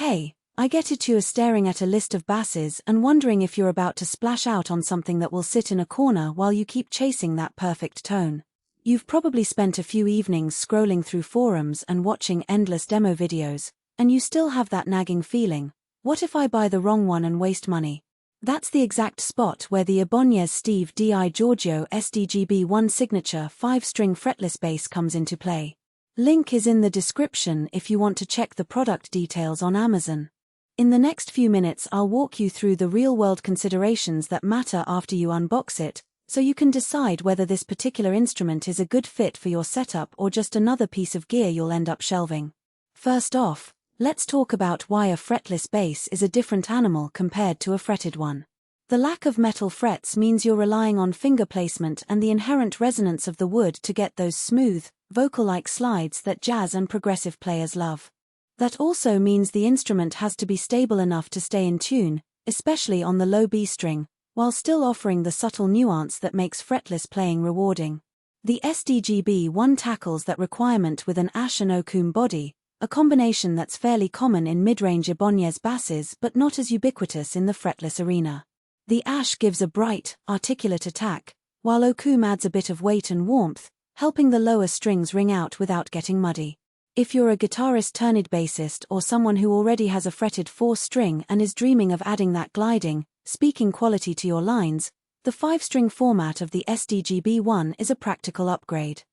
Hey, I get it, you're staring at a list of basses and wondering if you're about to splash out on something that will sit in a corner while you keep chasing that perfect tone. You've probably spent a few evenings scrolling through forums and watching endless demo videos, and you still have that nagging feeling, what if I buy the wrong one and waste money? That's the exact spot where the Ibanez Steve Di Giorgio SDGB1 signature 5-string fretless bass comes into play. Link is in the description if you want to check the product details on Amazon. In the next few minutes I'll walk you through the real-world considerations that matter after you unbox it, so you can decide whether this particular instrument is a good fit for your setup or just another piece of gear you'll end up shelving. First off, let's talk about why a fretless bass is a different animal compared to a fretted one. The lack of metal frets means you're relying on finger placement and the inherent resonance of the wood to get those smooth, vocal-like slides that jazz and progressive players love. That also means the instrument has to be stable enough to stay in tune, especially on the low B string, while still offering the subtle nuance that makes fretless playing rewarding. The SDGB1 tackles that requirement with an ash and Okoume body, a combination that's fairly common in mid-range Ibanez basses but not as ubiquitous in the fretless arena. The ash gives a bright, articulate attack, while Okoume adds a bit of weight and warmth, helping the lower strings ring out without getting muddy. If you're a guitarist-turned bassist or someone who already has a fretted 4-string and is dreaming of adding that gliding, speaking quality to your lines, the 5-string format of the SDGB1 is a practical upgrade.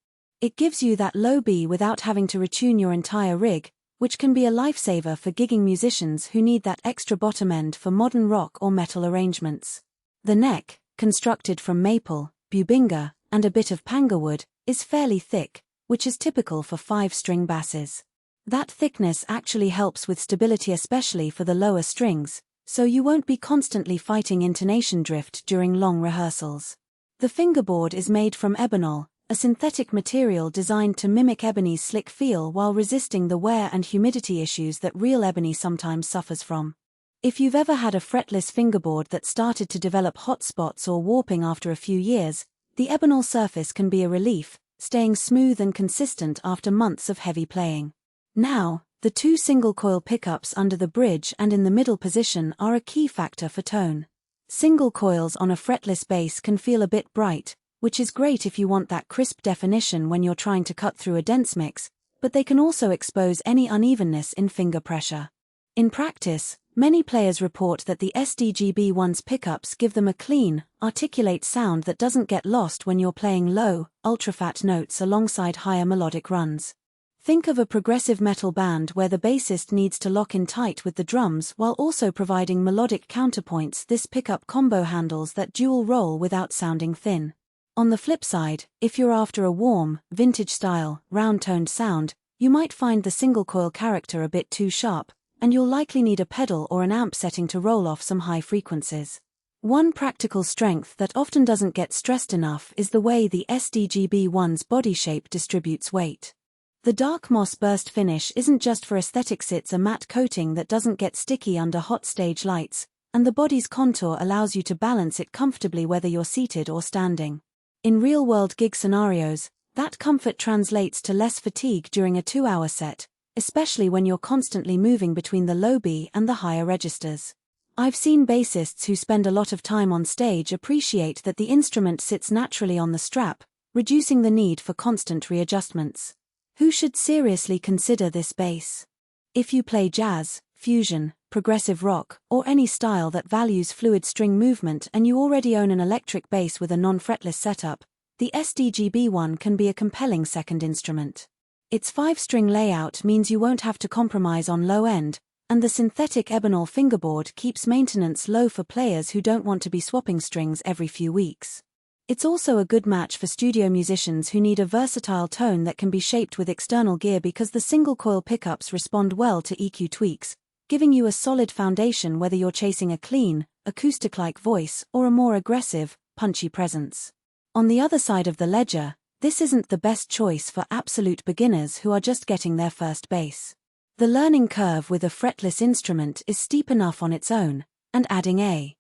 It gives you that low B without having to retune your entire rig, which can be a lifesaver for gigging musicians who need that extra bottom end for modern rock or metal arrangements. The neck, constructed from maple, Bubinga, and a bit of Panga wood, is fairly thick, which is typical for 5-string basses. That thickness actually helps with stability, especially for the lower strings, so you won't be constantly fighting intonation drift during long rehearsals. The fingerboard is made from Ebonol, a synthetic material designed to mimic ebony's slick feel while resisting the wear and humidity issues that real ebony sometimes suffers from. If you've ever had a fretless fingerboard that started to develop hot spots or warping after a few years, the Ebonol surface can be a relief, staying smooth and consistent after months of heavy playing. Now, the 2 single-coil pickups under the bridge and in the middle position are a key factor for tone. Single coils on a fretless bass can feel a bit bright, which is great if you want that crisp definition when you're trying to cut through a dense mix, but they can also expose any unevenness in finger pressure. In practice, many players report that the SDGB1's pickups give them a clean, articulate sound that doesn't get lost when you're playing low, ultra-fat notes alongside higher melodic runs. Think of a progressive metal band where the bassist needs to lock in tight with the drums while also providing melodic counterpoints. This pickup combo handles that dual role without sounding thin. On the flip side, if you're after a warm, vintage-style, round-toned sound, you might find the single-coil character a bit too sharp, and you'll likely need a pedal or an amp setting to roll off some high frequencies. One practical strength that often doesn't get stressed enough is the way the SDGB1's body shape distributes weight. The dark moss burst finish isn't just for aesthetics, it's a matte coating that doesn't get sticky under hot stage lights, and the body's contour allows you to balance it comfortably whether you're seated or standing. In real-world gig scenarios, that comfort translates to less fatigue during a 2-hour set, especially when you're constantly moving between the low B and the higher registers. I've seen bassists who spend a lot of time on stage appreciate that the instrument sits naturally on the strap, reducing the need for constant readjustments. Who should seriously consider this bass? If you play jazz, fusion, progressive rock, or any style that values fluid string movement and you already own an electric bass with a non-fretless setup, the SDGB1 can be a compelling second instrument. Its 5-string layout means you won't have to compromise on low end, and the synthetic Ebonol fingerboard keeps maintenance low for players who don't want to be swapping strings every few weeks. It's also a good match for studio musicians who need a versatile tone that can be shaped with external gear because the single-coil pickups respond well to EQ tweaks, giving you a solid foundation whether you're chasing a clean, acoustic-like voice or a more aggressive, punchy presence. On the other side of the ledger, this isn't the best choice for absolute beginners who are just getting their first bass. The learning curve with a fretless instrument is steep enough on its own, and adding a